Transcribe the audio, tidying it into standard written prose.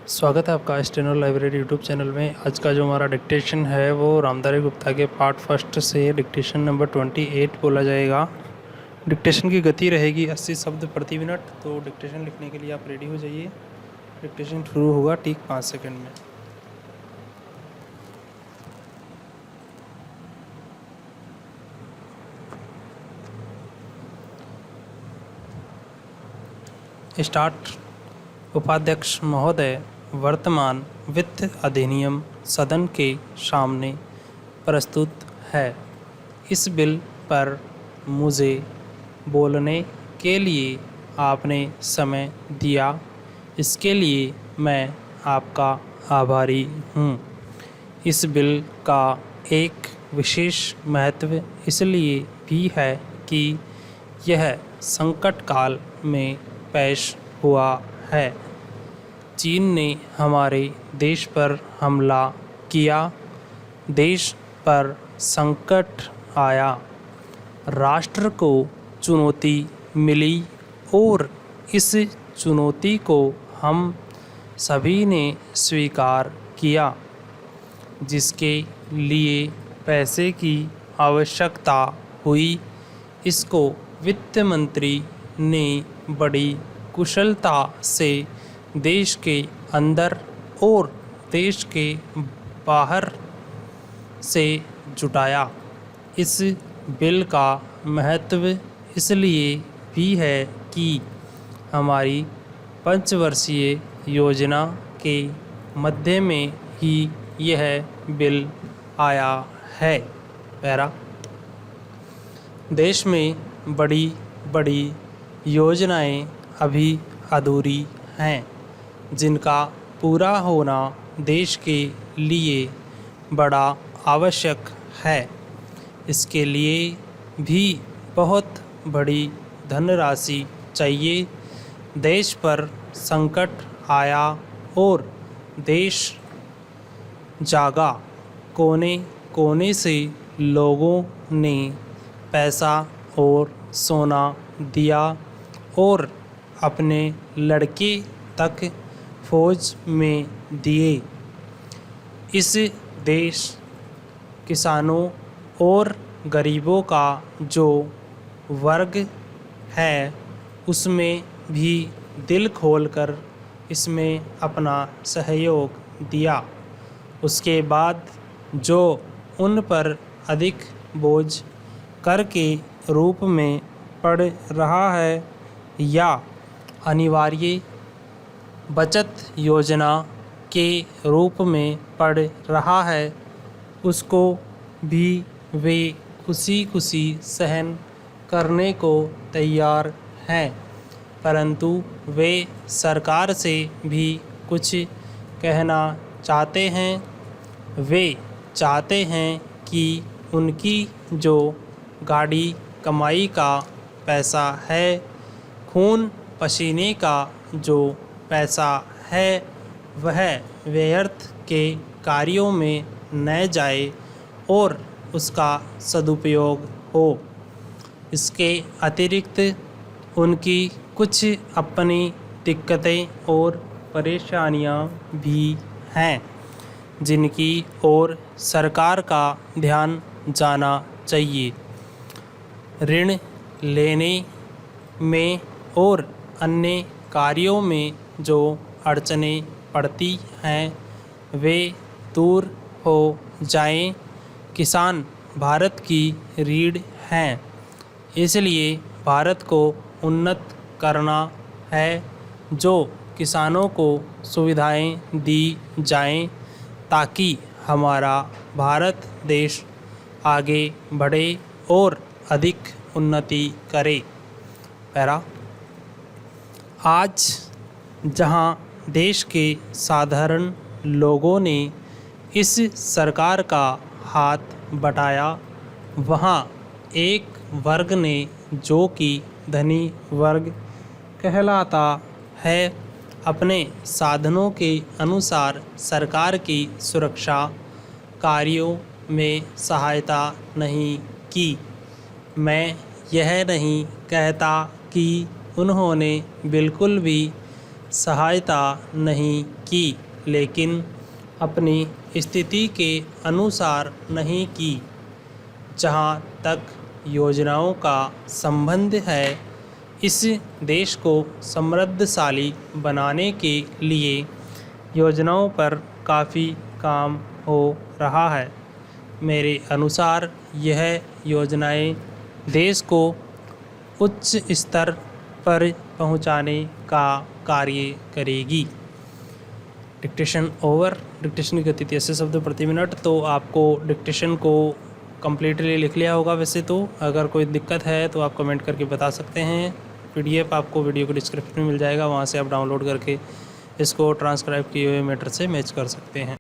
स्वागत है आपका स्टेनो लाइब्रेरी यूट्यूब चैनल में। आज का जो हमारा डिक्टेशन है वो रामधारी गुप्ता के पार्ट फर्स्ट से डिक्टेशन नंबर 28 बोला जाएगा। डिक्टेशन की गति रहेगी 80 शब्द प्रति मिनट। तो डिक्टेशन लिखने के लिए आप रेडी हो जाइए। डिक्टेशन शुरू होगा ठीक 5 सेकंड में। स्टार्ट। उपाध्यक्ष महोदय, वर्तमान वित्त अधिनियम सदन के सामने प्रस्तुत है। इस बिल पर मुझे बोलने के लिए आपने समय दिया, इसके लिए मैं आपका आभारी हूँ। इस बिल का एक विशेष महत्व इसलिए भी है कि यह संकट काल में पेश हुआ है। चीन ने हमारे देश पर हमला किया, देश पर संकट आया, राष्ट्र को चुनौती मिली और इस चुनौती को हम सभी ने स्वीकार किया, जिसके लिए पैसे की आवश्यकता हुई। इसको वित्त मंत्री ने बड़ी कुशलता से देश के अंदर और देश के बाहर से जुटाया। इस बिल का महत्व इसलिए भी है कि हमारी पंचवर्षीय योजना के मध्य में ही यह बिल आया है। पैरा, देश में बड़ी बड़ी योजनाएं अभी अधूरी हैं, जिनका पूरा होना देश के लिए बड़ा आवश्यक है। इसके लिए भी बहुत बड़ी धनराशि चाहिए। देश पर संकट आया और देश जागा। कोने कोने से लोगों ने पैसा और सोना दिया और अपने लड़के तक फौज में दिए। इस देश किसानों और गरीबों का जो वर्ग है उसमें भी दिल खोलकर इसमें अपना सहयोग दिया। उसके बाद जो उन पर अधिक बोझ कर के रूप में पड़ रहा है या अनिवार्य बचत योजना के रूप में पड़ रहा है, उसको भी वे खुशी खुशी सहन करने को तैयार हैं। परंतु वे सरकार से भी कुछ कहना चाहते हैं। वे चाहते हैं कि उनकी जो गाड़ी कमाई का पैसा है, खून पसीने का जो पैसा है, वह व्यर्थ के कार्यों में न जाए और उसका सदुपयोग हो। इसके अतिरिक्त उनकी कुछ अपनी दिक्कतें और परेशानियां भी हैं, जिनकी ओर सरकार का ध्यान जाना चाहिए। ऋण लेने में और अन्य कार्यों में जो अड़चनें पड़ती हैं, वे दूर हो जाएं। किसान भारत की रीढ़ हैं, इसलिए भारत को उन्नत करना है। जो किसानों को सुविधाएं दी जाएं ताकि हमारा भारत देश आगे बढ़े और अधिक उन्नति करे। पैरा, आज जहां देश के साधारण लोगों ने इस सरकार का हाथ बटाया, वहां एक वर्ग ने, जो कि धनी वर्ग कहलाता है, अपने साधनों के अनुसार सरकार की सुरक्षा कार्यों में सहायता नहीं की। मैं यह नहीं कहता कि उन्होंने बिल्कुल भी सहायता नहीं की, लेकिन अपनी स्थिति के अनुसार नहीं की। जहाँ तक योजनाओं का संबंध है, इस देश को समृद्धशाली बनाने के लिए योजनाओं पर काफ़ी काम हो रहा है। मेरे अनुसार यह योजनाएं देश को उच्च स्तर पर पहुंचाने का कार्य करेगी। Dictation over. डिक्टेशन की गति 80 शब्द प्रति मिनट। तो आपको डिक्टेशन को कम्प्लीटली लिख लिया होगा वैसे तो। अगर कोई दिक्कत है तो आप कमेंट करके बता सकते हैं। PDF आपको वीडियो के डिस्क्रिप्शन में मिल जाएगा, वहाँ से आप डाउनलोड करके इसको ट्रांसक्राइब किए हुए मैटर से मैच कर सकते हैं।